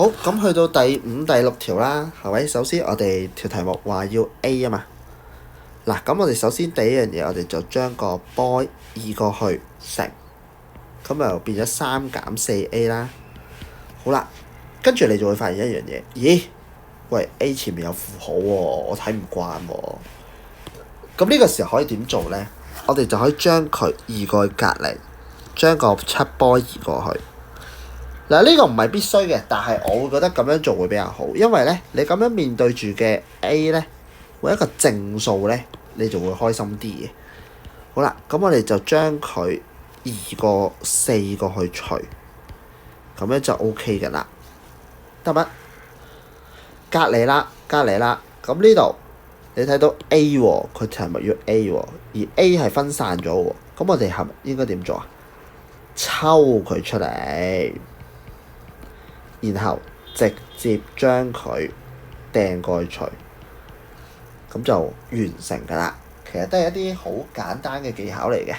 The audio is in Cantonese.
好，咁去到第5、第6條啦，係咪？首先我哋條題目話要 A 啊嘛。嗱，咁我哋首先第一樣嘢，我哋就將個 boy 移過去乘，咁又變咗3-4A 啦。好啦，跟住你就會發現一樣嘢，咦？喂 A 前面有負號喎，我睇唔慣喎。咁呢個時候可以點做呢？我哋就可以將佢移過去隔離，將個7 boy 移過去。嗱，呢個唔係必須嘅，但係我會覺得咁樣做會比較好，因為咧你咁樣面對住嘅 A 咧，會一個正數咧，你就會開心啲嘅。好啦，咁我哋就將佢移個4個去除，咁樣就 OK 嘅啦，得唔得？隔離啦，咁呢度你睇到 A 喎，佢題目要 A 喎，而 A 係分散咗喎，咁我哋係咪應該點做啊？抽佢出嚟。然後直接將佢掟過去除，咁就完成㗎啦。其實都係一啲好簡單嘅技巧嚟嘅。